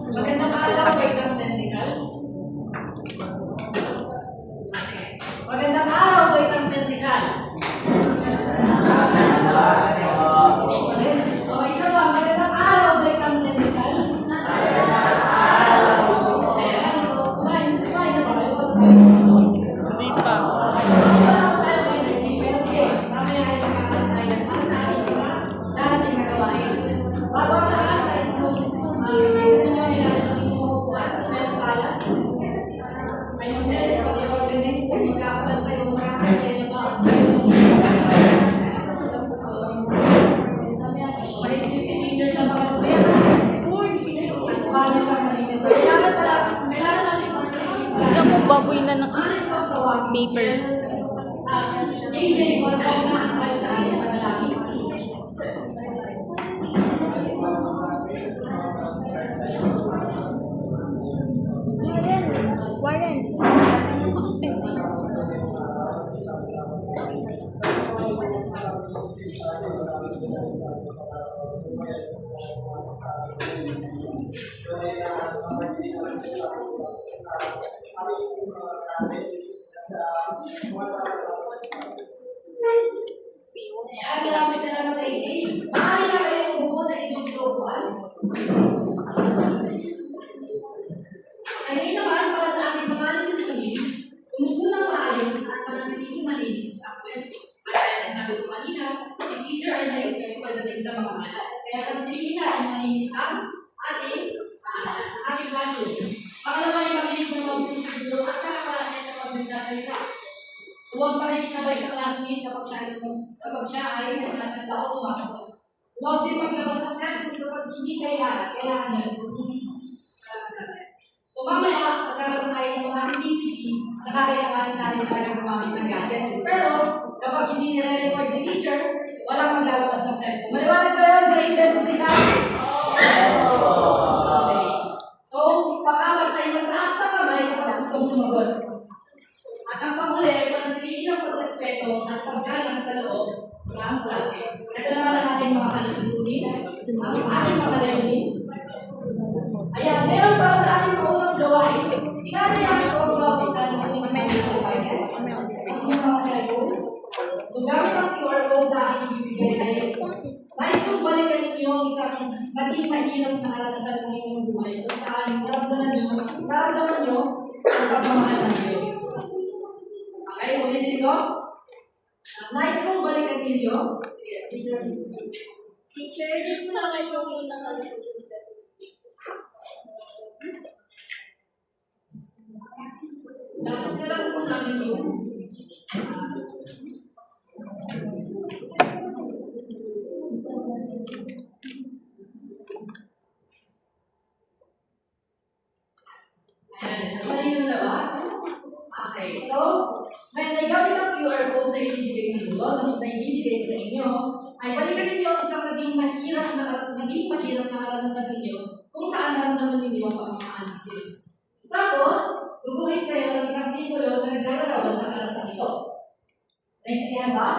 Magandang araw, kay Captain Rizal. Magandang araw, kay Captain Rizal. O, isa ba? Magandang araw, kay Captain Rizal. Ayan, so, kumain na ba kayo? Hindi pa. Wala ko tayo may energy, pero sige, mamaya ay makakaroon tayo ng para sa ating mga darating na gawain. Bago ang lahat, guys, so, tingnan nyo nilalagay ng inyong upuan, meron pala. Ayun sir, pag-i-organize po, magkakaroon tayo makakaya na ba? Mahitin si teacher sa mga kuya. Paano sa malinis? So, kailangan natin mag-i-organize. Huwag mo baboy na ng paper. AJ, wala ko na ang tayo sa ating panalangin. Warren. Maraming salamat kay AJ. Maaari na kayo umupo sa inyong upuan. Ngayon naman, para sa ating mga lingkuhin, umupo ng maayos at manatiling malinis ang pwesto. At kaya nasabi ko kanina, si teacher ay naiipit pagdating sa mga anak. Kaya panatilihin natin malinis ang ating classroom. Pangalawa ay makinig ng mabuti sa guro at sa kaklase na pag-nagsasalita. Huwag pa rin sabay sa classmate kapag siya ay nagsasalita o sumasagot. Huwag din maglabas ng cellphone kapag hindi kailangan niya sa tulis. So mamaya, pagkakaroon tayo ng mga activity, nakakailanganin natin talaga gumamit ng gadgets. Pero, kapag hindi nire-record ng teacher, walang maglalabas ng cellphone. Maliwanag ba yun? Grade 10 to 3 sa akin? Okay. So, pagkamat tayo magtaas sa kamay kapag gusto mong sumagot. At ang panghuli, panatilihin ang pagrespeto at paggalang sa loob ng klase. Ito naman ang ating mga kalilimutin, ang ating mga layunin. Ayan, ngayon para sa ating paunang gawain, inanayahan ko about isa ng ating medical devices, ang inyong mga cellphone. Gamit ang QR code na aking ibibigay tayo. Nais kong balikan ninyo ang isang naging mahirap na karanasan ng inyong buhay kung saan naramdaman nyo ang pagmamahal ng Diyos. Okay, ulitin ko. Nais kong balikan ninyo. Sige, teacher. Teacher, dito na kayo yung nakalimutan. Dapat na lang po namin yun. Ayan, mas malinaw na ba? Okay, so, ngayon ay gamit ang QR code na ibibigay ng dulo, na ibibigay sa inyo, ay balikan ninyo ang isang naging mahirap na karanasan ninyo kung saan naramdaman ninyo ang pagmamahal ng Diyos. Tapos, guguhin kayo ng isang simbolo na nagdararawan sa karanasan ito. Naintindihan ba?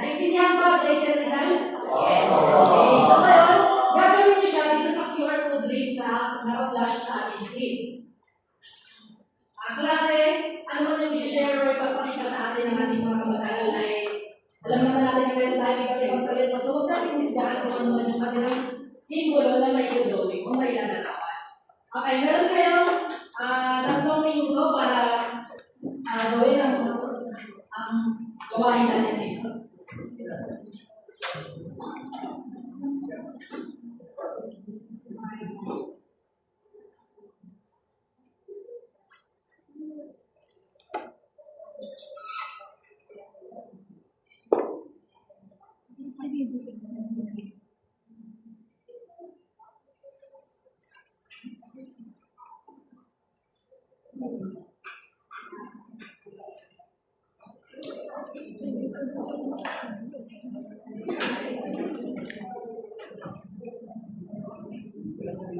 Naintindihan ba, Grade 10 Rizal? Okay, so ngayon, gagawin niyo siya dito sa QR code link na naka-flash sa ating screen. Ang klase, ano man yung i-share or ipapakita sa atin ng ating mga kamag-aral ay alam naman natin na meron tayo iba't ibang talento. So, huwag natin inisgahan kung ano man yung kanilang simbolo na may i-drawing o may lalalawan. Okay, meron kayong 3 minuto para gawin ang gawain natin dito.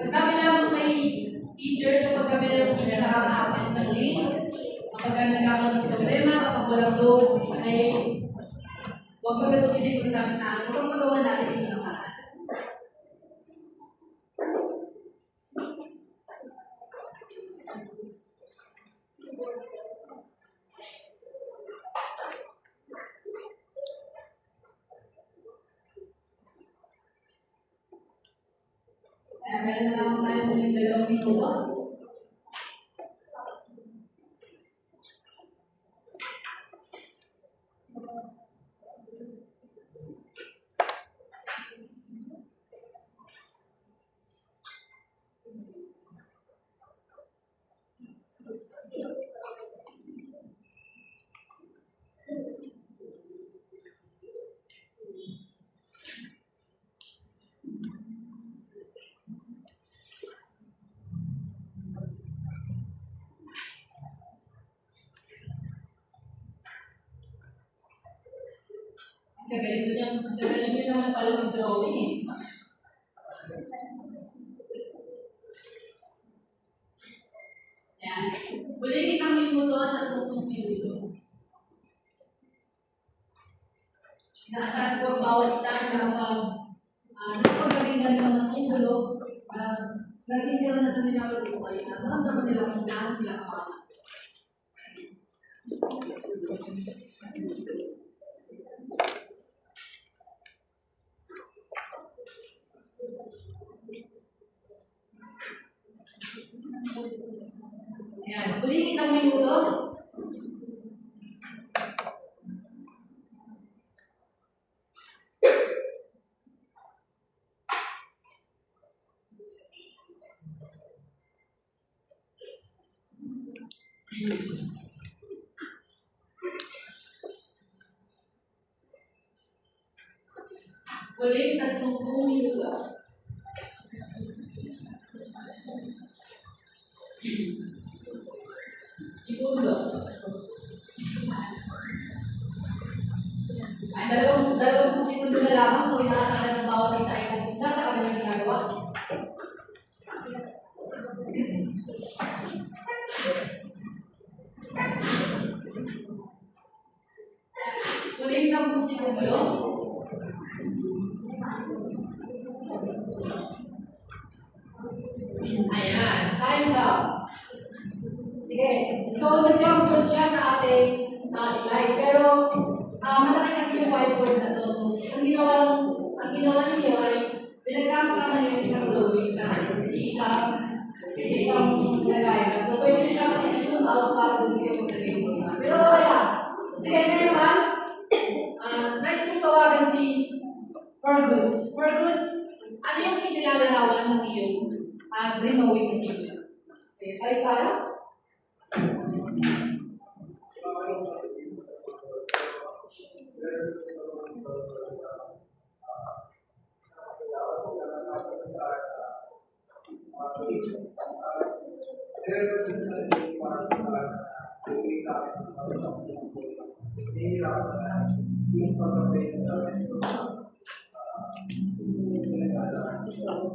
Sabi naman kay teacher kapag meron hindi nakaka-access ng link, kapag nagkakaroon ng problema, kapag walang load, ay Huwag magatuloy ko sa akin. Huwag magawa natin yung pinakahan. Meron na lang tayo muling 2 minuto. Gagaling nyo naman pala mag-drawing eh. Ayan. Huling 1 minuto at 30 segundo. Inaasahan ko ang bawat isa na napagagalingan ng mga simbolo, naging karanasan nila sa buhay na maramdaman nila kung gaano sila kapama. Ayan, huling 1 minuto. Huling 30 minuto. Segundo. Ay, dalawang segundo na lamang, so inaasahan ng bawat isa ay focus na sa kanilang ginagawa. Huling 10 segundo. Ayan, time's up. Sige. So, nag-jump doon siya sa ating slide. Pero, malaki kasi yung whiteboard na to. So, ang ginawa niyo ay pinagsama-sama niyo yung isang drawing sa isang nilagay. So, pwede niyo siya kasi i-zoom out para doon kayo magkakita. Pero, ayan. Sige, ngayon naman, nice kong tawagan si Fergus. Fergus, ano yung inilalarawan ng iyong drawing na siya? Sige, tayo.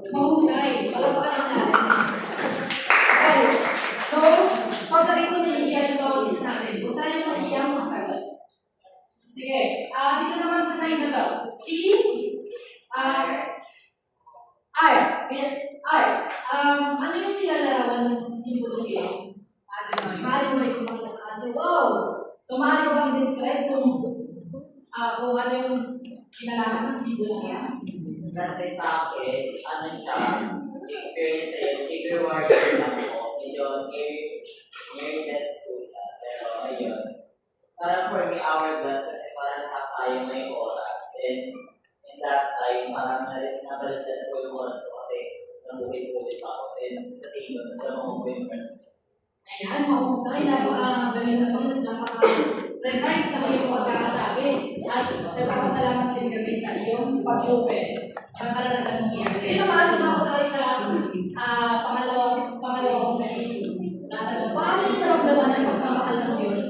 Mahusay. Palagpakan natin. Okay. So, pag narito niliyan yung bawat isa sa atin, kung tayo mag-iyang masagot. Sige. Dito naman sa sign na to. C, R. Ano yung nilalarawan ng simbolo ito? Mahal mo ba yung kumakita sa answer? Wow! So, mahal mo bang describe kung ano yung kinalaman ng simbolo niya? Kasi sa akin, ano siya, experience ay February lang po. Medyo near death po siya. Pero ayun, parang for me, hourglass kasi parang lahat tayo may oras. And in that time, parang nabalitan ko yung oras ko kasi nabuhay-buhay pa ako. And sa tingin ko, sa mga movement. Ayan, mahusay. Napakagaling na ito. Napaka-precise na yung pagkakasabi. At nagpapasalamat din kami sa iyong pag-open. Ang kalalasan mo yan. Kaya naman, tumako tayo sa pangalawang issue. Natanong, paano yung naramdaman ng pagkamahal ng Diyos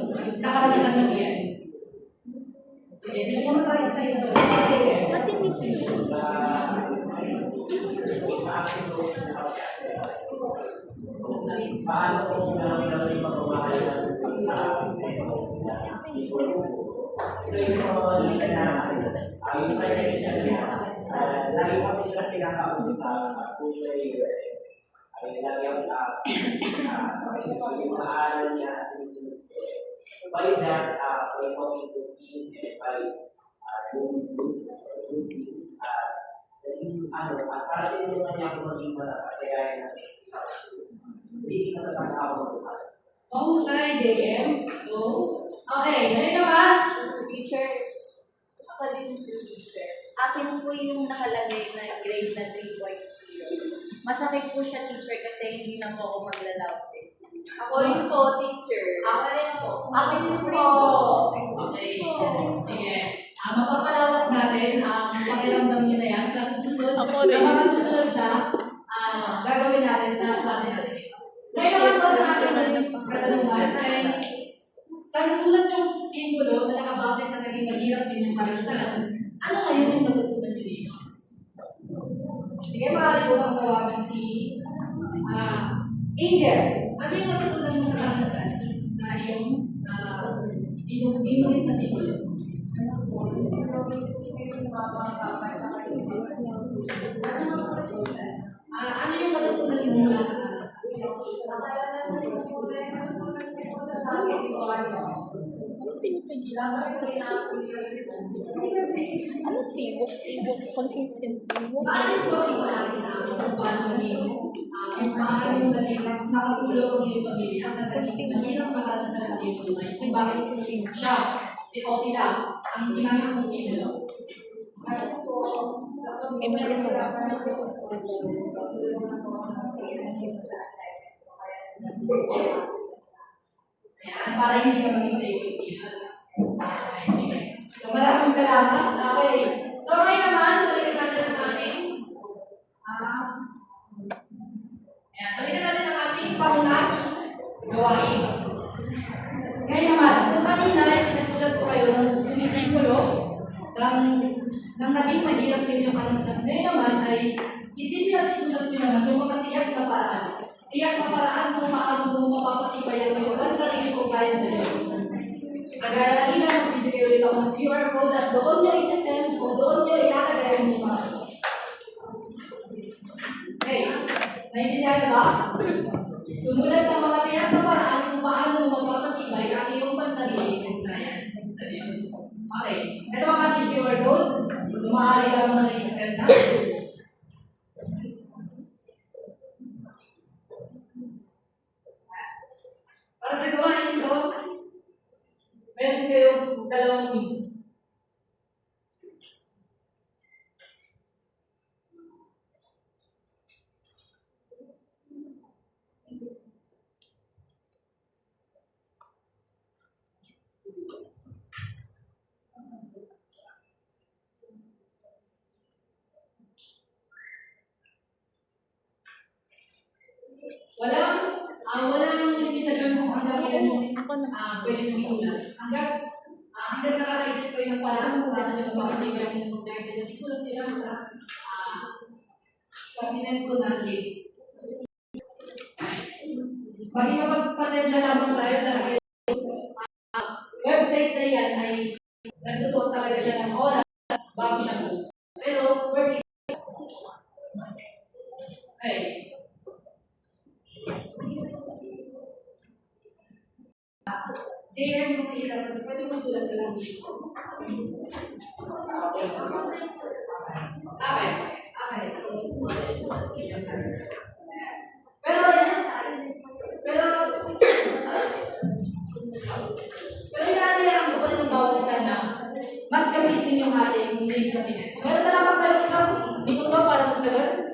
sa kalalasan mo yan? Sige, siguro tayo sa sa'yo doon. Paano kung naramdaman yung pagmamahal sa So yung yung presentation niya, lagi ko sila pinakausap kung may lagi ang yung maaral niya sinusunod ko. By that, we're talking to him and by para tinulungan niya ako maging kaya na hindi natatang ako. Mahusay, JM. So, okay, ngayon naman. Teacher, ako din po, teacher. Akin po yung nakalagay na grade na 3.0. Masakit po siya, teacher, kasi hindi na po ako maglalawte. Ako rin po, teacher. Ako rin po. Akin din po. Okay, sige. Mapapalawak natin ang pakiramdam nyo na yan sa susunod, Ako sa rin. mga susunod na gagawin natin sa klase natin. Ngayon naman para sa akin ng katanungan ay sa nasulat yung simbolo na nakabase sa naging mahirap din yung karanasan, ano ngayon yung natutunan nyo dito? Sige, maaari ko bang tawagan si Angel. Ano yung natutunan mo sa karanasan na yung inulit na simbolo? Ano yung natutunan mo mula sa karanasan? Ano tibok? Tibok? Consistent tibok? Paano ko rin sa akin kung paano naging nakatulong ang iyong pamilya sa naging mahirap sa karanasan ng iyong buhay? Kung bakit siya, o sila, ang ginamit mong simbolo? May meron mo ba? Ayan, para hindi ka maging David sila. Okay, sige. So, maraming salamat. Okay. So, ngayon naman, balikan natin ang ating ayan, balikan natin ang ating pangunahing gawain. Ngayon naman, kung kanina ay pinasulat ko kayo ng sumisimbolo ng naging mahirap din yung karanasan. Ngayon naman ay isipin natin sulat nyo naman yung mga tiyak na paraan. Tiyak na paraan kung paano mo mapapatibay ang iyong sarili kung kaya sa Diyos. Kagaya kanina, magbibigay ulit ako ng QR code at doon nyo isa-send o doon nyo ilalagay ang inyong mga sagot. Okay, naiintindihan na ba? Sumulat ng mga tiyak na paraan kung paano mo mapapatibay ang iyong pansarili kung kaya sa Diyos. Okay, ito ang ating QR code. So, maaari ka naman na i-send na. Para sa gawain ito, meron kayong 2 minuto. Walang limitasyon kung hanggang ilan mo pwede mong isulat. Hanggang nakakaisip ko yung parang kung paano nyo mapapatibay ang inyong pagkain sa Diyos, isulat nyo lang sa sinend ko na link. Pag mapagpasensya lamang tayo dahil website na yan ay nagtutuwa talaga siya ng oras bago siya post. Pero, worth it. Okay. JM, kung nahihirapan, pwede mo sulat ka lang dito. Okay. Pero inaanayaan ko pa rin ng bawat isa na mas gamitin yung ating link kasi net. So, meron na lamang tayo isang minuto para magsagot.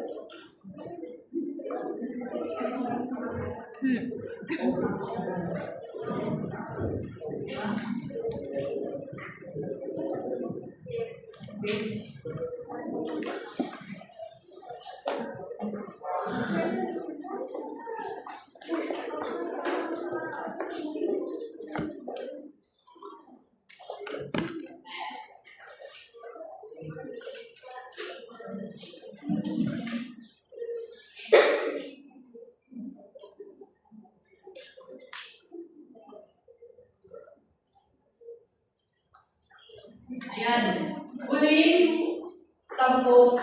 segundo.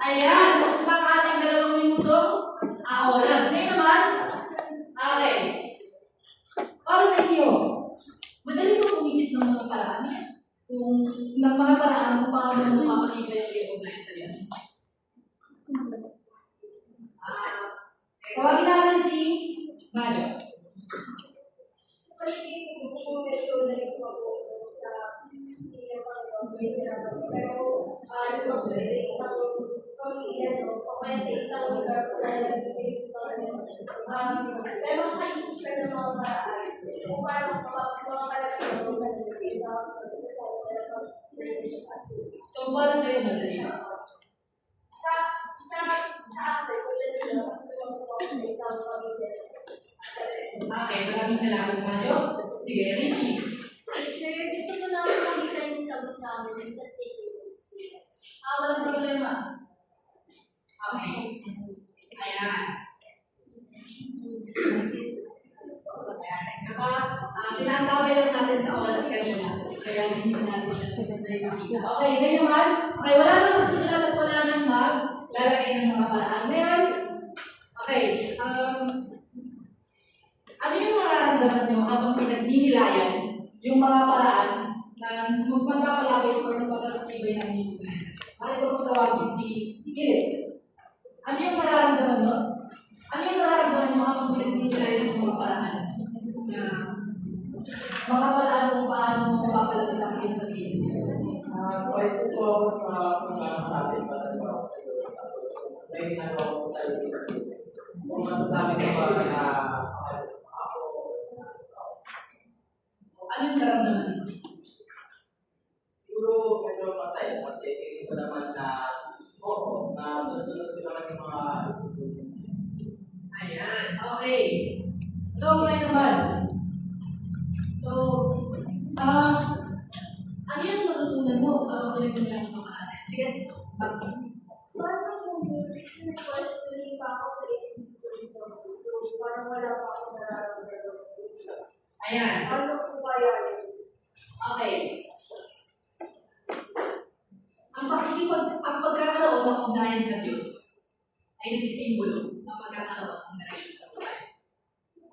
Ayan, tapos na ang ating 2 minutong oras. Ngayon naman, okay. Para sa inyo, madali ba pumisip ng mga paraan? Ng mga paraan kung paano mo mapakibay ang iyong online sa Diyos? Tawagin natin si Mario. So, para sa iyo, madali ba? Okay, maraming salamat, Mario. Sige, Richie. Sir, gusto ko lang makita yung sagot namin sa state. Walang problema. Okay. Ayan. Pinataway lang natin sa oras kanina. Kaya hindi na natin siya nakikita. Okay, ngayon naman. Okay, wala nang masusulat at wala nang lalagay ng mga paraan. Ngayon, okay. Ano yung nararamdaman nyo habang pinagninilayan yung mga paraan na magpapalapit o magpapalapitibay ng inyong buhay? Bakit ko tawagin si Philip? Ano yung nararamdaman mo? Ano yung nararamdaman mo habang pinagninilayan yung mga paraan? Mga paraan kung paano mo mapapalapit ang iyong sarili sa Diyos? Pwede ito ako sa kung sabi ba talaga ako sa Diyos. Tapos, may ginagawa ko sa sarili ko. Kung masasabi ko ba na ayos ako, Ano yung nararamdaman mo? siguro medyo masaya kasi tingin ko naman na oo, na susunod ko naman yung mga Ayan. Okay. So, ngayon naman. So, ano yung natutunan mo habang pinag-nilayan ng mga paraan? Sige, Maxi. Parang kung personally pa ako sa isang school, so parang wala pa ako nararamdaman. Ayan. Ano po kaya yun? Okay. Ang pagkakaroon ng ugnayan sa Diyos ay nagsisimbolo ng pagkakaroon ng direksyon sa buhay.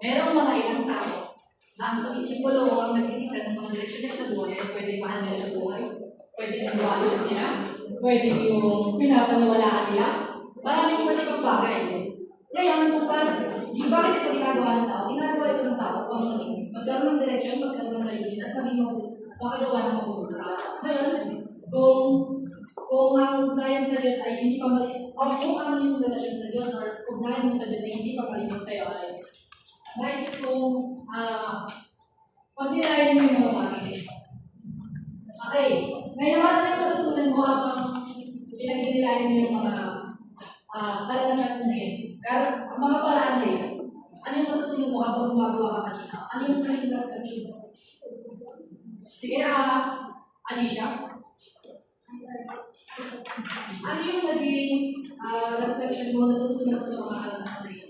Merong mga ilang tao na ang sumisimbolo o ang nagtitignan ng mga direksyon nila sa buhay ay pwedeng mahal nila sa buhay, pwedeng yung values nila, pwedeng yung pinapaniwalaan nila. Maraming iba't ibang bagay. Ngayon, kung yung bakit ito ginagawa ng tao? Ginagawa ito ng tao kung magkaroon ng direksyon, magkaroon ng layunin, at maging makagawa ng mabuti sa tao. Ngayon, kung ang ugnayan sa Diyos ay hindi pa mali, o kung ano yung relasyon sa Diyos, or ugnayan mo sa Diyos ay hindi pa malibog sa'yo, ay guys, kung pag-nilayan mo yung mga bagay. Okay, ngayon naman ano yung matutunan mo habang pinag-nilayan mo yung mga karanasan mo ngayon? Ang mga paraan na yun, ano yung matutunan mo habang gumagawa ka kanina? Ano yung kanina reflection mo? Sige na, Alicia. Ano yung naging reflection mo natutunan sa mga karanasan na yun?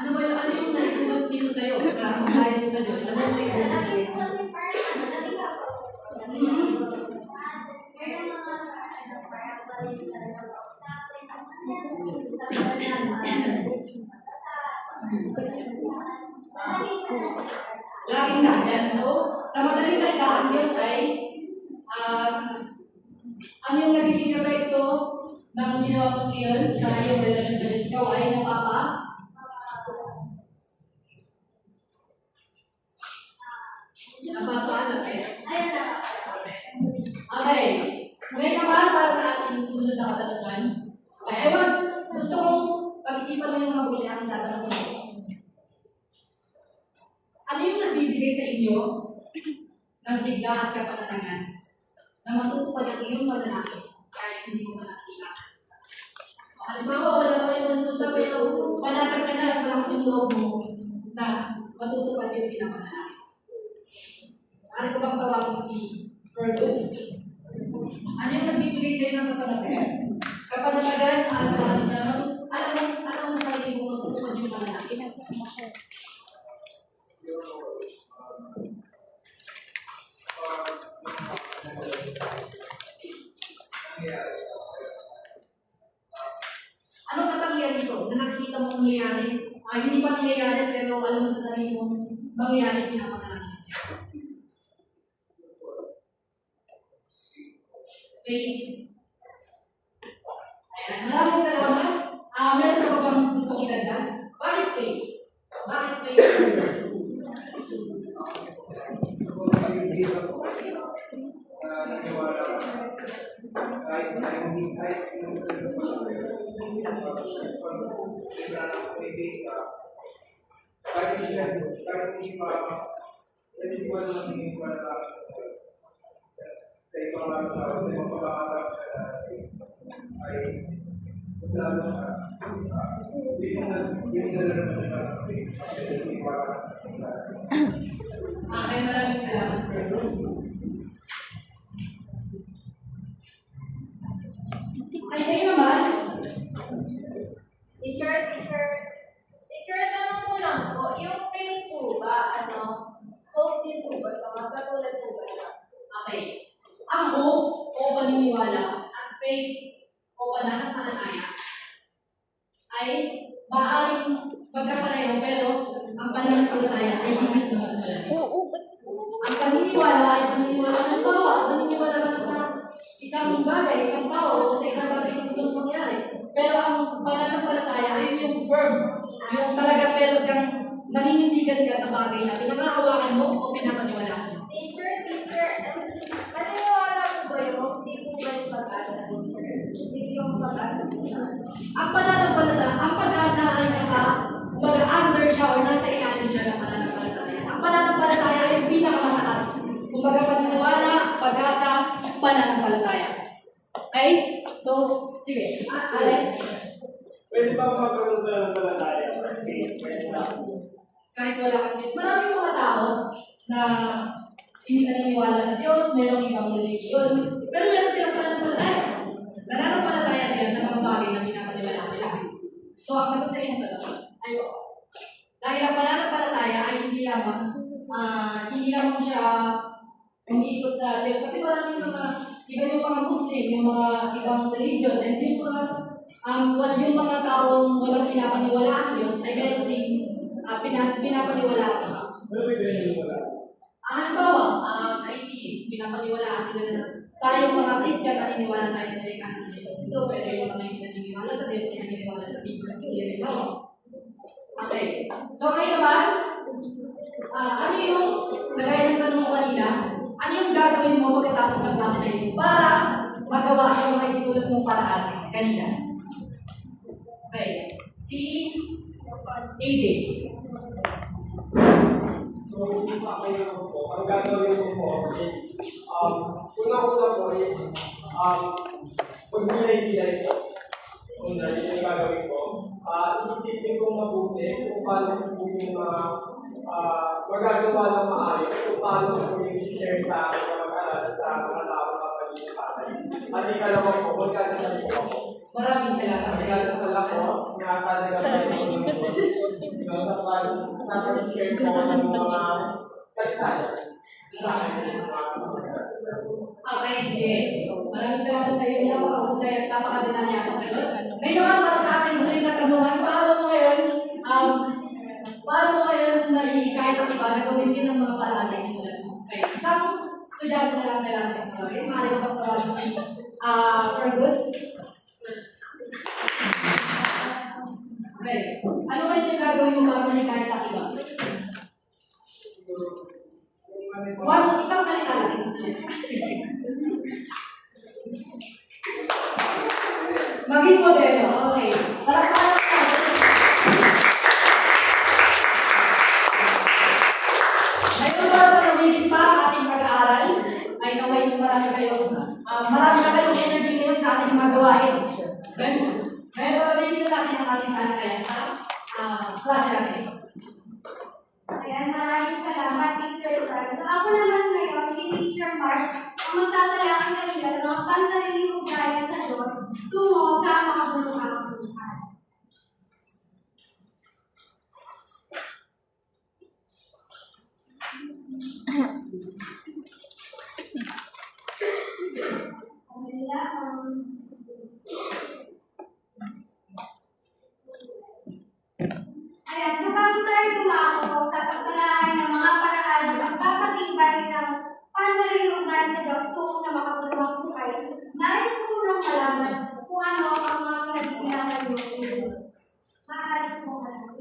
Ano yung nalulot dito sa'yo sa ugnayan sa Diyos? Ano yung laging nandyan. So, sa madaling salita, ang Diyos ay ano yung nagiging epekto ng ginawa mong iyon sa iyong relasyon sa Diyos? Ikaw ay napapaalapit. Okay. Ngayon naman, para sa ating susunod na katanungan, gusto kong pag-isipan mo yung mabuti ang tatanong mo. Ano yung nagbibigay sa inyo ng sigla at kapanatagan na matutupad ang iyong pananakit tawagin si Fergus. Ano yung nagbibigay sa'yo ng kapanatagan? Kapanatagan ang alas na alam mo sa sarili mo matutupad yung panalangin. Anong katangian dito na nakikita mo nangyayari? Hindi pa nangyayari pero alam mo sa sarili mo mangyayari pinapanalangin. Faith. Ayan, maraming salamat. Meron ka ba bang gusto kong idagdag? Bakit faith? Bakit faith? Okay, maraming salamat, Fergus. Ay, kayo naman. Teacher, tanong ko lang po, yung faith po ba, hope din po ba, magkatulad po ba siya? Okay. Ang hope o paniniwala at faith o pananampalataya ay maaaring magkapareho pero ang pananampalataya ay higit na mas malaki. Ang paniniwala ay paniniwala ng tao, paniniwala lang sa isang bagay, isang tao, o sa isang bagay na gusto mong mangyari. Pero ang pananampalataya ay yung firm, yung talaga meron kang naninindigan ka sa bagay na pinangahawakan mo o pinapaniwalaan mo. Teacher, paniniwala po ba yung hindi po ba yung pag-asa? Hindi yung pag-asa po siya. Ang pananampalataya, ang pag-asa ay mag-under siya o nasa ilalim siya ng pananampalataya. Ang pananampalataya ay yung pinakamataas. Kumbaga paniniwala, pag-asa, pananampalataya. Okay? So, sige. Alex? Pwede ba magkaroon ng palataya? Kahit wala kang Diyos. Maraming mga tao na hindi naniniwala sa Diyos, mayroong ibang religiyon. Pero meron silang pananampalataya. Nananampalataya sila sa mga bagay na pinapaniwalaan nila. So, ang sagot sa inyong tanong ay dahil ang pananampalataya ay hindi lamang siya umiikot sa Diyos. Kasi maraming mga yung mga Muslim, yung mga ibang religion, and yung mga taong walang pinapaniwalaan ang Diyos ay gano'n din pinapaniwalaan nila. Halimbawa, sa atheist, pinapaniwalaan nila na tayong mga Christian naniniwala tayo na nalikan sa Diyos. Ito, pero yung mga hindi naniniwala sa Diyos, hindi naniniwala sa Biblia. Halimbawa. Okay. So, ngayon naman, ano yung, nagaya ng tanong ko kanina, ano yung gagawin mo pagkatapos ng klase na yun para magawa yung mga isinulat mong paraan kanina? Okay. Si AJ. So, ang gagawin ko po is, una-una po is, pag-bilay-bilay po. Una, yung gagawin ko. Iisipin ko mabuti kung paano po yung magagawa ng maayos, kung paano po yung i-share sa akin ng mag-alala sa mga tao na kapatid sa akin. At ikalawa po, magkakaroon po ako. Maraming salamat sa iyo. Nagkakasala po, nakakalaga po yung sa pag-share ko ng mga kalitan. Okay, sige. Maraming salamat sa iyo. Napakahusay at napakadinanya ako sa iyo. May naman para sa akin, huling katanungan, paano mo ngayon kahit ang iba na gawin din ng mga paraan na simulan mo? Okay, isang estudyante na lang kailangan ng tawagin. Maaari ko pang tawagin si Fergus. Okay, ano ba yung gagawin mo para kahit ang iba? Isang salita lang, isang salita. Maging modelo, okay. Palakpakan natin. Ngayon para panawigin pa ang ating pag-aaral, ay naway marami kayong energy ngayon sa ating mga gawain. Ngayon panawigin natin ang ating kalakayan sa klase natin. Ayan, maraming salamat, Teacher Tan. So, ako naman ngayon, si Teacher Mark, ang magtatalakay sa inyo ng mga panlaliling ugnayan sa Diyos tungo sa makabuluhang buhay. Ayan, so bago tayo dumako sa pagtalakay ng mga paraan ng pagpapatibay ng panlalilugan sa Diyos tungo sa makabuluhang buhay, nais ko nang malaman kung ano ang mga pinagkailangan nyo. Maaari po malaman.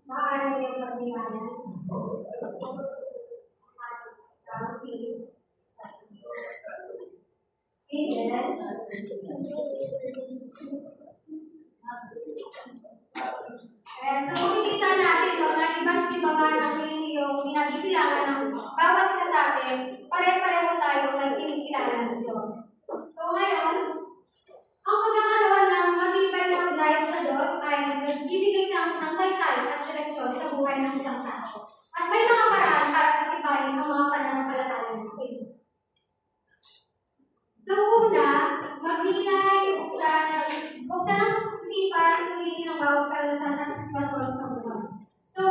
Maaari nyo pagdiwanan. Kaya so, makikita natin na iba't iba man ang yung pinagkailangan ng bawat isa sa atin, pare-pareho tayo ng kinikilala ng Diyos. So ngayon, ang pagkakaroon ng matibay na ugnayan sa Diyos ay nagbibigay ng saysay at direksyon sa buhay ng isang tao. At may mga paraan para patibayin ang mga pananampalataya natin. So una, maghinay sa bukta ng isipan at ulitin ng bawat karanasan at sitwasyon sa buhay. So,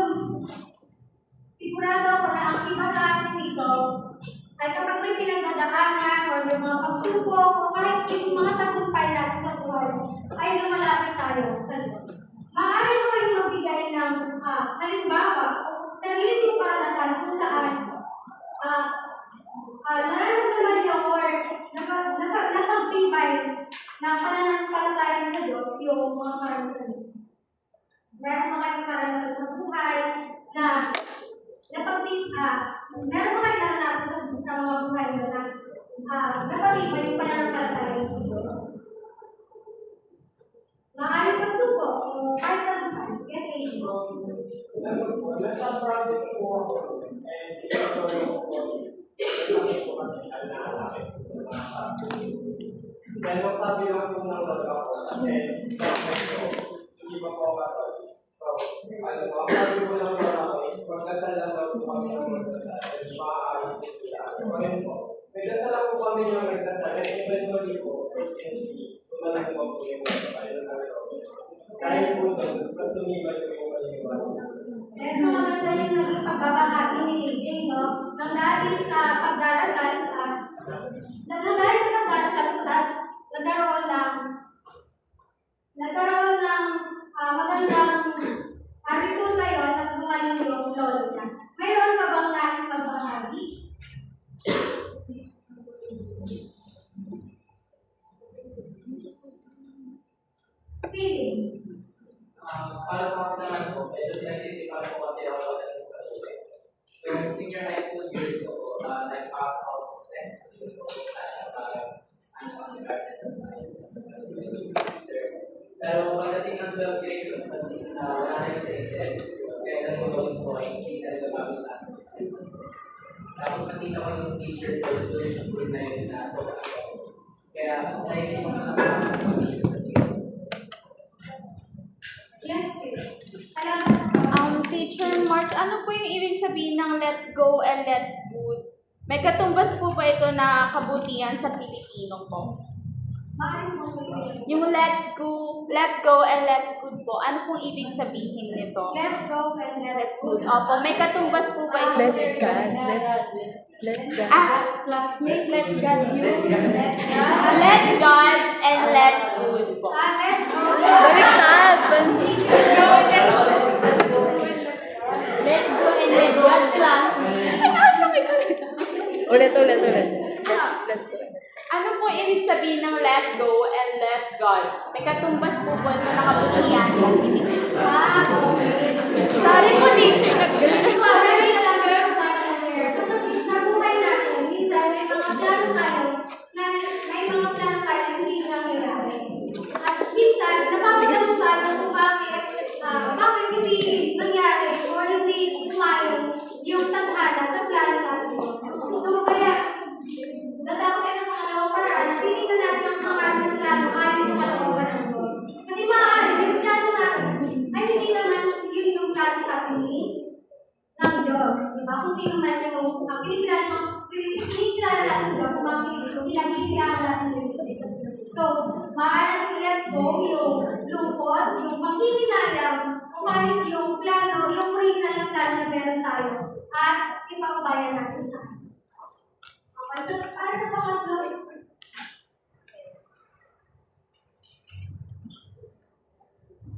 sigurado ako na ang iba sa atin dito ay kapag may pinagdadaanan o may mga pagsubok o kahit yung mga tagumpay natin sa buhay ay lumalapit tayo sa Diyos. Maaari mo kayong magbigay ng halimbawa o sarili mong karanasan kung saan nararamdaman niyo or napagtibay na pananampalataya sa Diyos yung mga karanasan niyo. Meron mo kayong karanasan sa buhay na meron mo kayong naranasan sa mga buhay na napagtibay yung pananampalataya sa Diyos. Maaaring pagsubok o kahit tagumpay, get age. Nasa project ko and pero sabi lang po ng talaga ko kasi hindi pa po ako. So, ang sabi ko lang po ako is magdasal lang daw po kami ng magdasal. Maaari po sila. Nagdasal lang po kami ng magdasal and eventually po, tumalang po po yung magdasal. Dahil po doon, mas tumibay po yung magdasal. So, maganda yung naging pagbabahagi ni AJ, no? Nang dahil sa pagdarasal at nagkaroon ng magandang resulta yun at gumaling yung lolo niya. Mayroon pa bang nais magbahagi? Feeling. Para sa akin naman po, medyo pinag-itipan ko kasi ako sa buhay. Yung senior high school years ko, nag-pass out sa STEM kasi gusto ko sa pero pagdating ng 12th grade ko, kasi wala na yung sa interest. Kaya nagulong ko ay hindi na nagbabago sa akin. Tapos nakita ko yung teacher ko doon sa school na yun na sobrang ako. Kaya naisip ko na Teacher March, ano po yung ibig sabihin ng let's go and let's good? May katumbas po ba ito na kabutihan sa Pilipino po? Yung let's go and let's good po, ano pong ibig sabihin nito? Let's go and let's good. Opo, may katumbas po ba ito? Let God. Classmate, let God you. Let God and let good po. Let's go. Baliktad! Let go and let God, classmate. Ulit. Ano po ibig sabihin ng let go and let God? May katumbas po po ito nakabutihan sa Pilipino. Sorry po, teacher. Nagagaling. Sa buhay natin, minsan may mga plano tayo na hindi nangyayari. At minsan, napapagalong tayo kung bakit hindi nangyari o hindi umayon yung tadhana sa Diyos. Diba? Kung sino man yung kinikilala natin Diyos, kung ginagisilaan natin Diyos. So, maaari i-let go yung lungkot, yung panghihinayang, kung paano yung plano, yung original na plano na meron tayo, at ipakabayan natin sa akin. Okay, so, para sa pangatlo,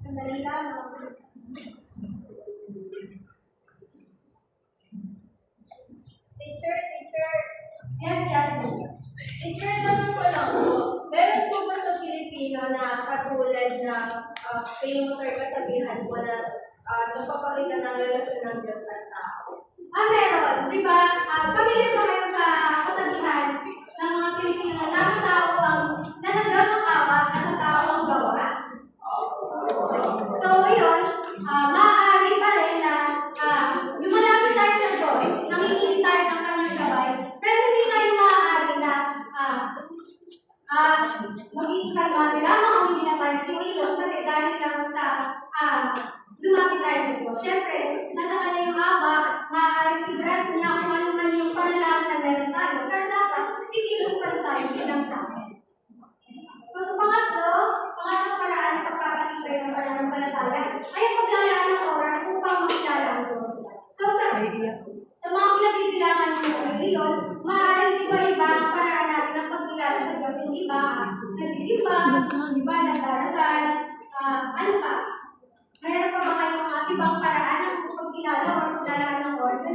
sandali lang, no? Teacher. Teacher, tanong ko lang po. Meron po ba sa Pilipino na katulad na famous or kasabihan po na nagpapakita ng relasyon ng Diyos at tao? Meron. Di ba? Pamilya pa kayo sa kasabihan ng mga Pilipino na tao ang nanagod ang awat at ang tao ang gawa. So, yun, maaari pa rin na lumalapit tayo sa Diyos, nanginginig tayo ng kanyang gabay, pero hindi tayo maaari na maging kalmati lamang ang hindi na tayo tinilog kasi dahil lang sa lumapit tayo sa Diyos. Siyempre, natakala yung awa, maaari sigurado niya kung ano man yung panalangin na meron tayo, pero dapat tinilog pa rin tayo bilang sa akin. So, pangatlo paraan ng pagkakatibay ng pananampalataya ay ang paglalaan ng oras upang makilala ang Diyos. So, sa mga pinagbibilangan ng reliyon, maaaring iba-iba ang paraan natin ng pagkilala sa Diyos. Yung iba, nagtitimba, iba, nagdarasal, ano pa? Mayroon pa ba kayong mga ibang paraan ng pagkilala o paglalaan ng oras?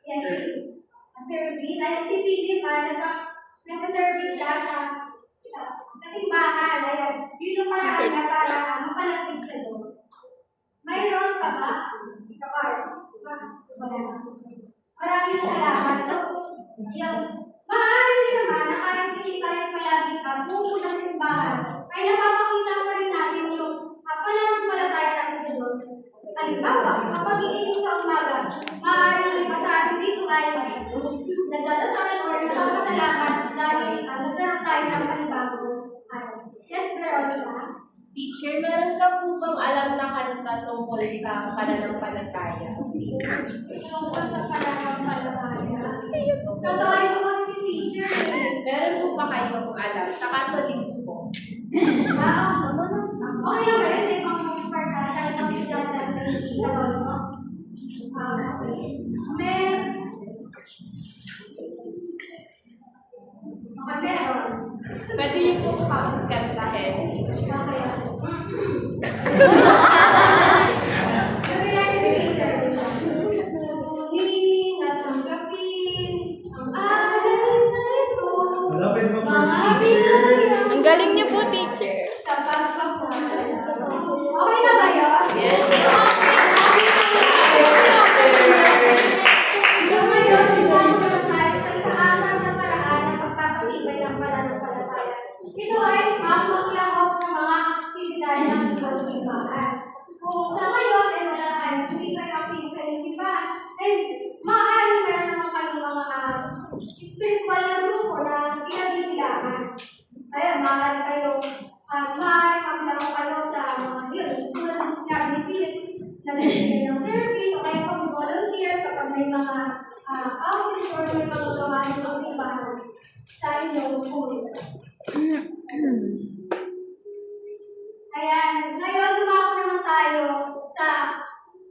Yes, please. Service. Ay, pipili pa, nagka-service lahat sa timbahan. Ayan. Yun yung paraan na para mapalapit sa Diyos. Mayroon pa ba? Maraming salamat. Yung maaari din naman na kahit hindi tayo palagi pumunta sa simbahan, ay napapakita pa rin natin yung pananampalataya natin sa Diyos. Halimbawa, kapag hindi sa umaga, maaari ang iba sa atin dito ay nagdadasal or nagpapasalamat dahil nagkaroon tayo ng panibagong araw. Yes, Veronica? Teacher, meron ka po bang alam na kanta tungkol sa pananampalataya? Tungkol sa pananampalataya? Totoo yung mga si teacher. Meron po ba kayong alam? Sa Catholic po? Okay lang ba rin? May mga parta sa ibang bigyan sa Catholic mo? Meron. Pwede niyo po kantahin. Okay. Sabi natin si teacher. Sumunod at tanggapin ang aral na ito. Malapit mo po si Mga teacher. binayang Ang galing niyo po, teacher. sa pagpapahal. Okay na ba yun? Yes. So ngayon, tingnan mo na tayo sa ikaasal na paraan ng pagpapatibay ng pananampalataya. Ito ay makilahok ng mga aktibidad ng ibang simbahan. Kung sa ngayon ay wala kayo, hindi kayo active sa inyong simbahan, ay maaari meron naman kayong mga spiritual na grupo na ginagbibilangan. Kaya maaari kayong magbilang kayo sa mga yun. Tulad ng sinabi ni Philip, nagbibigay ng therapy, o kaya pag-volunteer kapag may mga outreach or may mga gawain ng simbahan sa inyong komunidad. Ayan, ngayon dumako naman tayo sa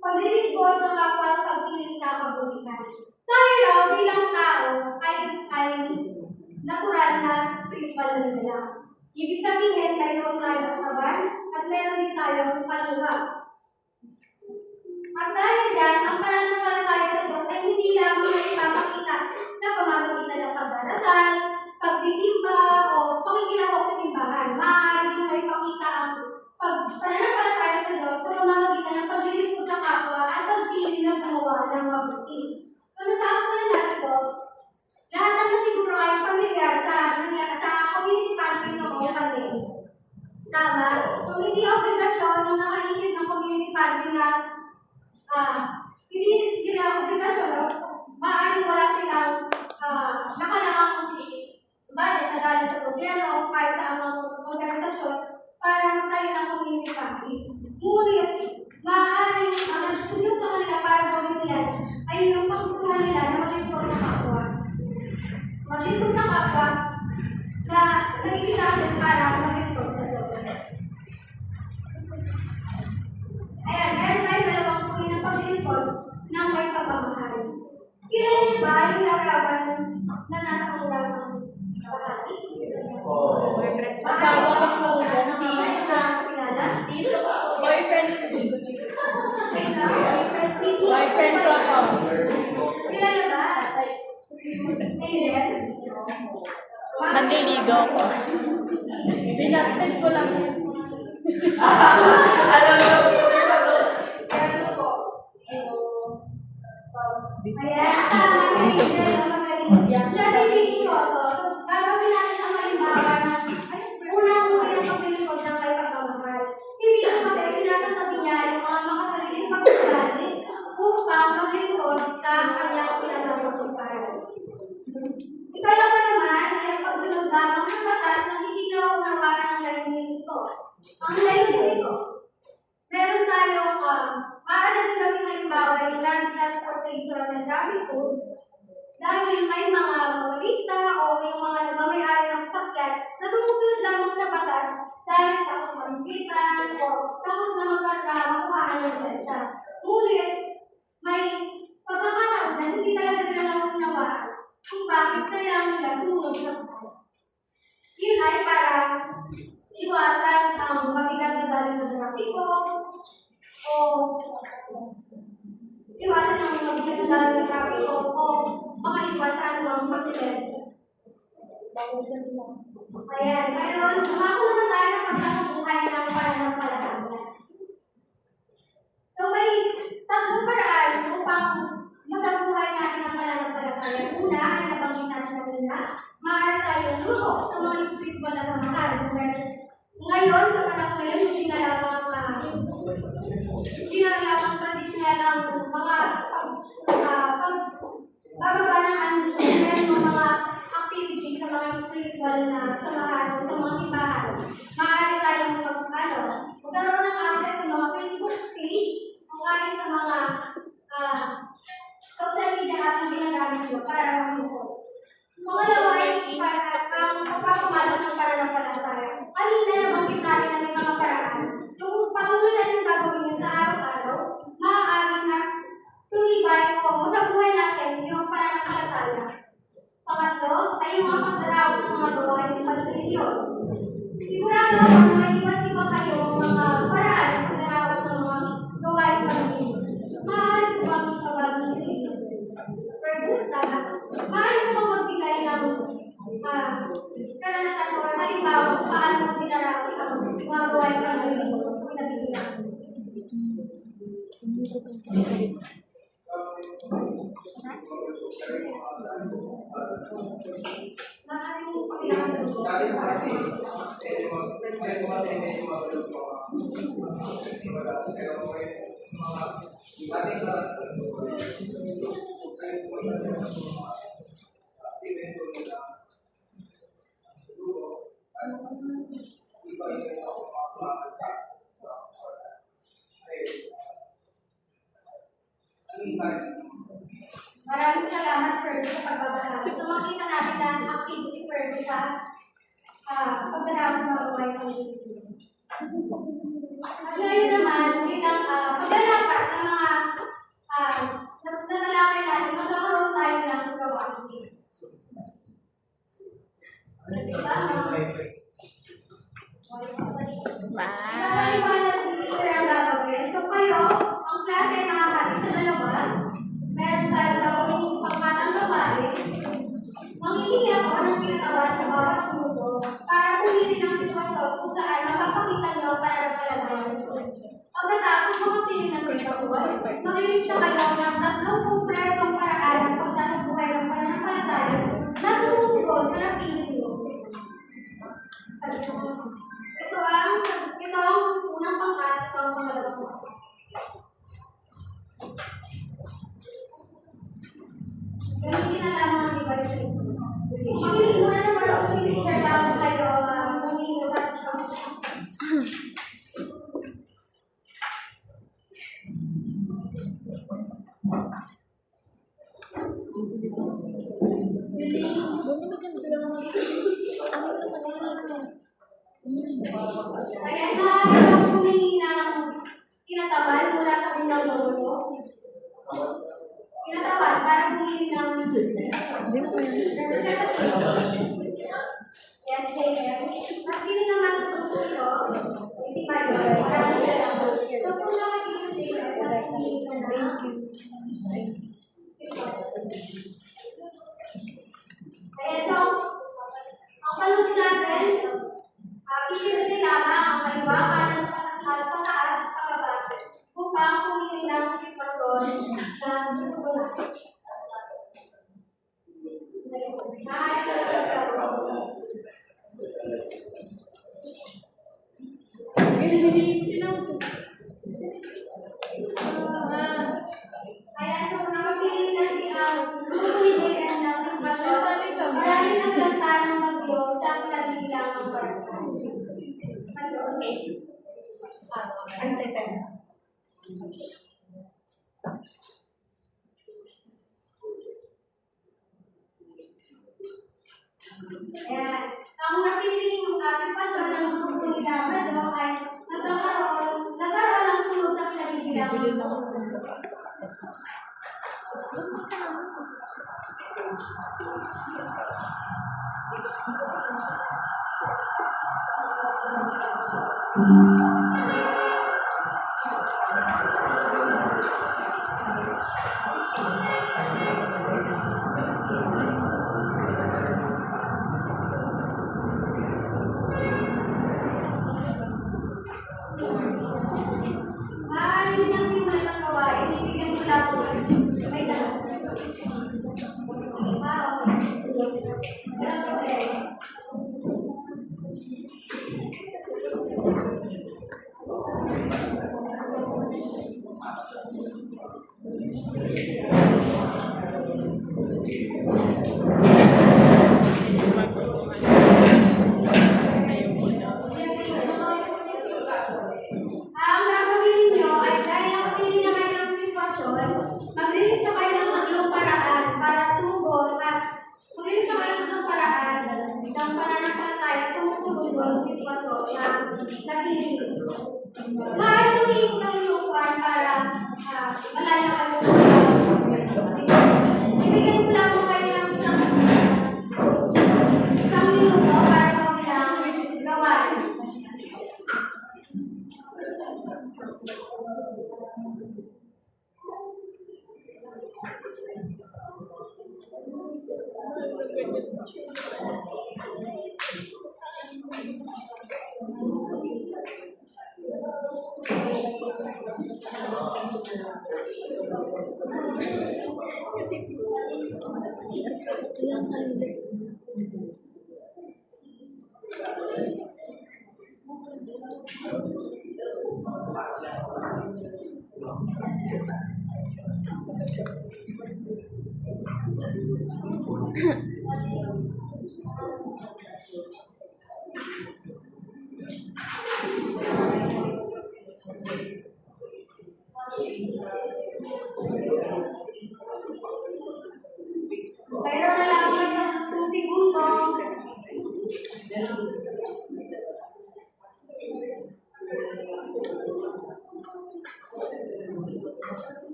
paglilingkod sa kapwa sa pagpiling na kabutihan. Tayo raw bilang tao ay natural na spiritual na nila. Ibig sabihin, mayroon tayong kaban at mayroon din tayong paluwa. At dahil yan, ang pananampalataya sa Diyos ay hindi lamang na ipapakita na pamamagitan ng pagdarasal, pagsisimba, o pakikilahok sa simbahan. Maaari din na ipakita ang pananampalataya sa Diyos sa pamamagitan ng paglilingkod sa kapwa at pagpili ng gumawa ng mabuti. So, natapos na natin ito. Lahat naman siguro ay pamilyar sa community pantry ng OPALE. Tama? So, hindi obligasyon nung nakaisip ng community pantry na hindi nila obligasyon, maaaring wala silang nakalaang budget na galing sa gobyerno o kahit sa mga organisasyon para magtayo ng community pantry. Ngunit, maaaring ang nagsusunod sa kanila para gawin yan ay Naliligo ko. Binasted ko lang. Kaya, magaling. Siya, hindi ko to. Gagawin natin ang halimbawa na, unang-una yung paglilingkod ng kay pagmamahal. Hindi ko kasi tinatasabi niya yung mga makasariling pagkagali upang maglingkod sa kanyang pinagawang pagkagali. Ikalawa naman ay pagsunod lamang ng batas na hindi nauunawaan ng layunin ito. Ang layunin ito, meron tayong maaari gawing halimbawa yung land transportation and traffic code dahil may mga motorista o yung mga nagmamayari ng sasakyan na tumusunod lamang sa batas dahil takot mampitan o takot na makuhaan ng basta. Ngunit, may pagkakataon na hindi talaga nila nauunawaan kung bakit kaya nila tumulog sa batas. Yun ay para iwasan ang mabigat na dali ng trapiko o iwasan ang mabigat na dali ng trapiko o makaiwasan ang aksidente. Ayan, ngayon, sumakuha na tayo ng pagkakabuhay ng pananampalataya. So, may tatlong paraan upang magabuhay natin ang pananampalataya. Una ay nabanggit natin kanina, maaari tayo luho sa mga spiritual na kamahal. Ngayon, sa panahon ngayon, hindi na lamang tradisyonal ang mga pagbababa ng mga activities sa mga spiritual na samahan o sa mga tibahan. Maaari tayong magkaroon ng access sa mga Facebook page o kahit sa mga social media app na ginagamit nyo para mag-support. Pangalawa ay ang pagpapamalo ng pananampalataya. Kanina nabanggit natin ang may mga paraan. Kung patuloy natin gagawin yun sa araw-araw, maaari na tumibay o masabuhay natin yung pananampalataya. Pangatlo ay yung mga pagdaraw ng mga gawain sa pag-religion. Sigurado ako na iba-iba kayong mga paraan sa pagdaraw ng mga gawain sa pag-religion. Maaari ko bang tawag ng religion? Pergunta, maaari ko bang magbigay ng karanasan o halimbawa kung paano mo dinarawi ang mga gawain sa pag-religion? Maraming salamat, sir, sa pagbabahagi. So, makita natin ang activity first sa pagdaraw ng mga gawain ng religion. At ngayon naman, bilang paglalapat sa mga natalakay natin, magkakaroon tayo ng gawain. Diba? Paliwanag ni teacher ang gagawin. So, kayo, ang klase ay makakagit sa dalawa. Meron tayo gagawin pangmatang gawain. Manghihingi ako ng pinatawan sa bawat grupo para pumili ng sitwasyon kung saan mapapakita nyo ang pananampalataya. Pagkatapos makapili ng sitwasyon, maglilista kayo ng 3 konkretong paraan ng pagsasabuhay ng pananampalataya na tumutugon sa napili nyo. Ito ang unang pangkat, ito ang pangalawang pangkat. Gamitin na lamang ang device. Makinig muna na marunong si-teacher bago kayo humingi sa Kaya na humingi ng kinatawan mula sa unang lolo. Kinatawan para humingi ng yes, pagkili naman sa tungkol ito, hindi ba yun? Maraming salamat. So, kung nakakita siya, pagkili ka na. Kaya ito, ang Kaya ito, nakapili ng bumibili ang daming bato. Marami ng lanta ng bagyo, dami nabibilang ang barko. Ayan. Ang napiling pato ng grupo nila Badyo ay nagkaroon ng sunod ng nabibilang ang barko. Maaari din ang pinunay ng gawain, ibigyan mo lang po. May dala. Okay. Ang gagawin niyo ay dahil nakapili na kayo ng sitwasyon, mag-release na kayo ng tatlong paraan para tugon at mag-release na kayo ng tatlong paraan ng pananampalataya tumutugon yung sitwasyon na napili. Maaari tumihin ng iyong kwan para malala kayo ibigyan ko lang kayo ng isang minuto para kabilang gawain. Pero na lang ng 2 segundo.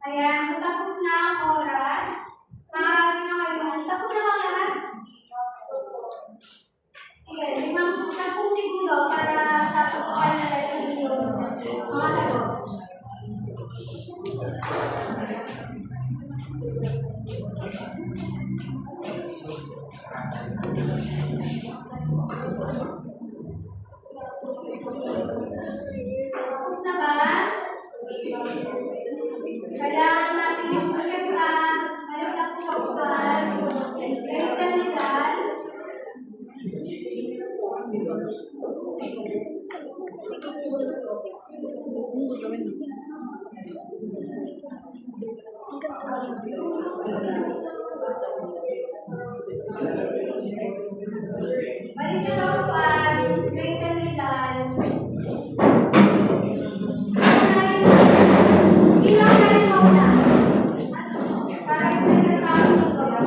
Ayan, tapos na ang oras. Maaari na kayo. Tapos na bang lahat? Sige, 10 segundo para tapos kayo na lang yung mga sagot. Tapos na ba? Kailangan natin isprekta, malapit po kaupan, isprekta. Balik na kaupan, isprekta nila. Ilang na rin mauna. Para isprekta tayo ng gawa.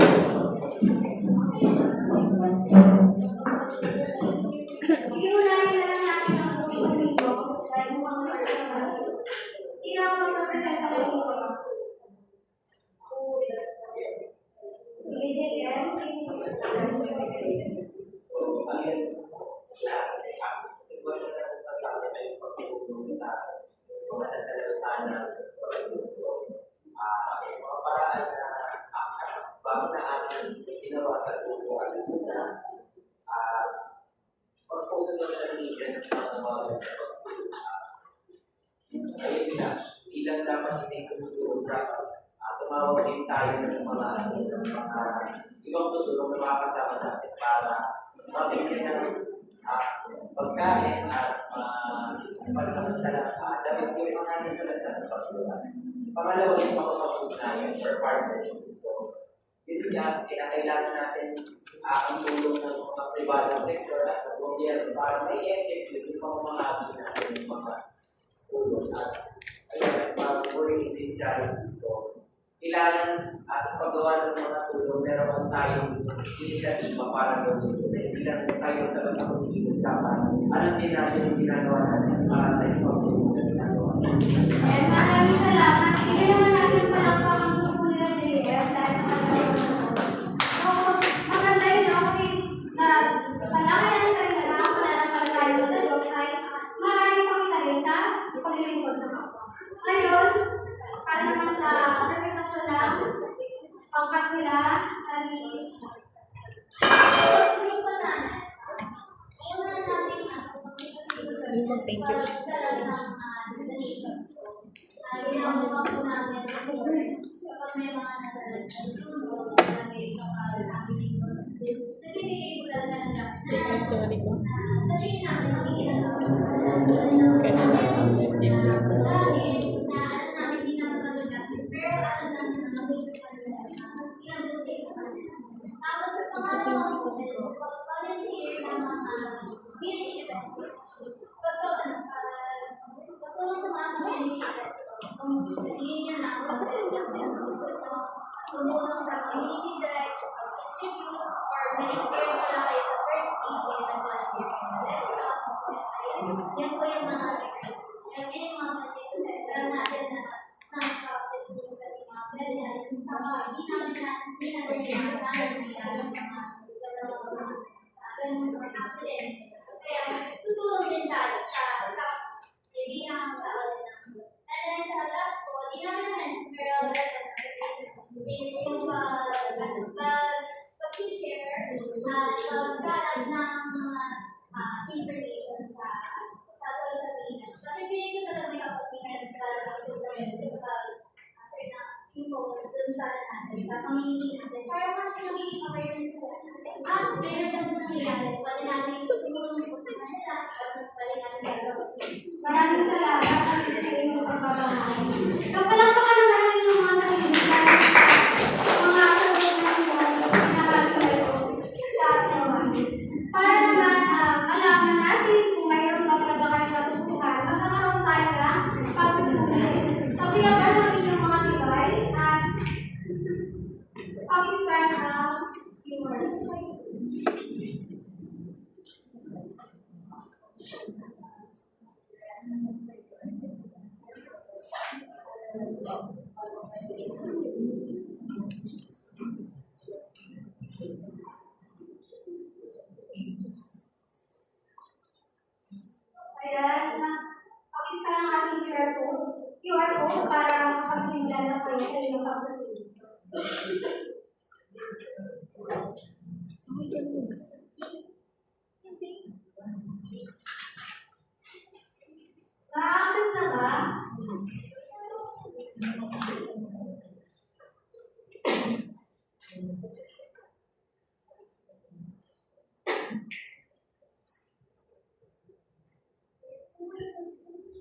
Iunahin na lang natin ang buong dito dahil mukhang marami. Hindi na ako magpapresenta ng ito. pag-post sa social media sa mga ayun na, ilang dapat isang tutulong dapat tumawag din tayo sa mga ibang tutulong na makakasama natin para mabigyan ng pagkain at pansamantala damit ko yung mga nasalata ng pagsulat. Pangalawa yung makapagpugnayan or partnership. So, yun yan, kinakailangan natin ang tulong ng mga private sector at ng gobyerno para may execute yung mga natin yung mga tulong at ayun, mag-work is in charity. So, kailangan sa paggawa ng mga tulong, meron tayong initiative para gawin ito. Hindi lang tayo sa mga Pilipinas dapat. Alam din natin yung ginagawa natin para sa ibang tulong na ginagawa natin. Maraming salamat. Hindi naman natin palakpak ang grupo nila JF dahil sa kanilang so, maganda yun kasi na kailangan natin na wala na pala tayo ng dalog ay maaaring pakita rin na paglilingkod ng kapwa. Ngayon, para naman sa presentasyon ng pangkat nila ay Thank you. ginagawa po namin kapag may mga nasa nagbibigay po talaga ng Sorry ko. sabihin namin magiging Kaya dahil na alam namin di namin magagamit pero alam namin na magiging pinag-utay sa kanila. Tapos sa pangalawa po is volunteer ng mga community events. Pagtulong sa mga community events. Kung sabihin niya na tumulong sa community direct, distribute, or may experience na kayo sa first aid kaya nag-volunteer kayo sa Red Cross. Yan po yung mga request. Yan yung mga petition center natin na non-profit po sa mga ganyan. Hindi namin sinasana nangyayari sa mga ganun accident. Kaya tutulong din tayo sa hindi na ang tao din namin. And then sa last po, di namin pero is yung pag-share at pagkalat ng mga information sa social media. Kasi feeling ko talaga may kapatihan sa social media after na i-post dun sa natin, sa community natin. Para mas magiging awareness ko. Meron na nangyayari. Pwede natin tumulong po sa kanila. Pwede natin gagawin. Maraming salamat sa inyong pagbabahay. Kapalakpakan na namin yung mga kanilitan. Mga kasunod na pinakalimutan sa ating para naman malaman natin kung mayroon maganda kayo sa tutuhan, magkakaroon tayo ng pagtutunan. Pabiyakan ang inyong mga tibay at pakinggan ang keyword. Kaya, pakita ng ating QR code para makapagsimula na kayo sa inyong pagsusunod. Na-accept na ba?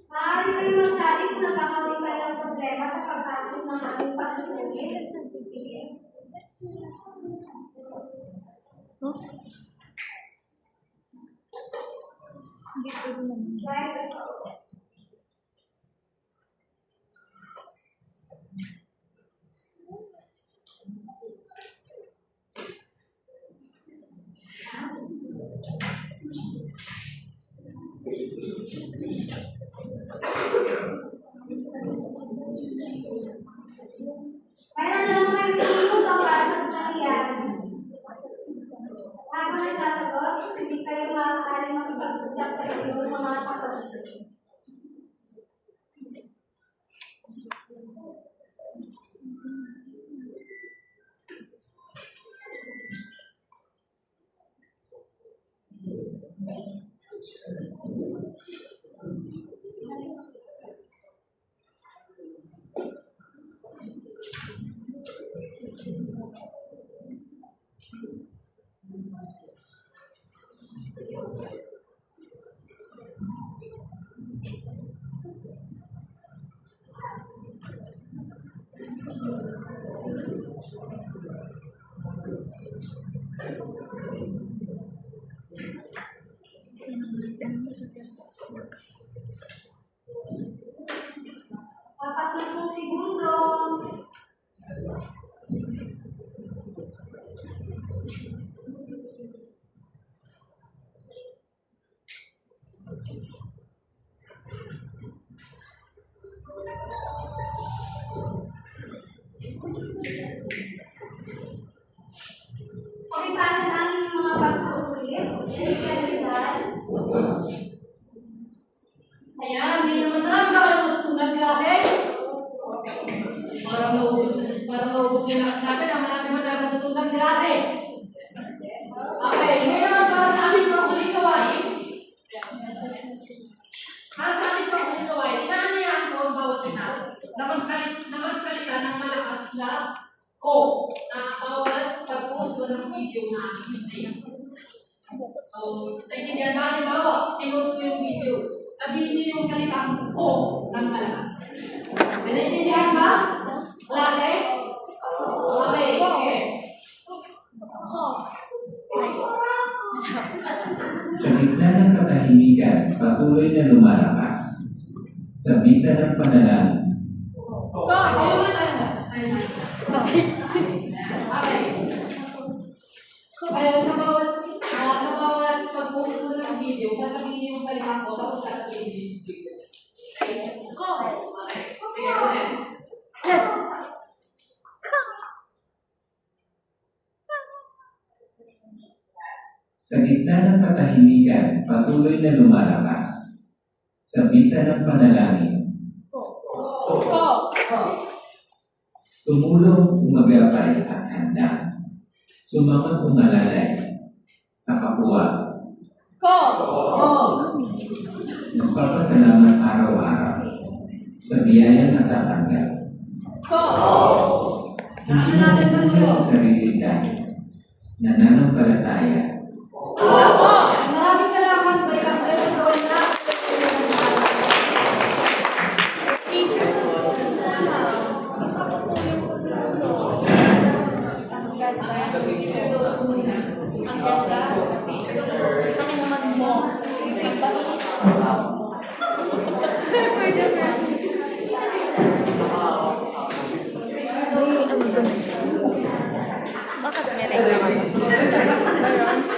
Maaari kayo magsabi kung nagkakaroon kayo ng problema sa pagkakit ng aming pagsusunod. Right? Mayroon lang kayo minuto para sa nangyayari. Habang nagsasagot, hindi kayo maaaring makipag-usap sa inyong mga kapatid. Apat na pong segundo. Pakipasa namin yung mga pag-uulit. Kalidad. Ayan, hindi naman marami ka lang natutunan klase. Parang naubos yung lakas natin. Ang marami ba tayo natutunan klase? Okay, ngayon naman para sa ating panghuling gawain. Para sa ating panghuling gawain, inaanayaan ko ang bawat isa na magsalita ng malakas na ko sa bawat pag-post ng video na aking pinay. So, naiintindihan na halimbawa, i-post ko yung video. Sabihin niyo yung salitang ko ng malakas. Naiintindihan ba? Klase? Okay, sige. Sa gitna ng katahimikan, patuloy na lumalakas. Sa bisa ng panalangin, Kaya sa bawat pag-post mo ng video, sasabihin niyo yung salita ko, tapos sasabihin niyo yung video. Okay. Sige, ulit. sa gitna ng katahimikan, patuloy na lumalakas. Sa bisa ng panalangin, tumulong, umagapay at handa. Sumangat umalalay sa kapwa. Nagpapasalamat araw-araw sa biyayang natatanggap. Hindi na sa sarili tayo. Nananampalataya.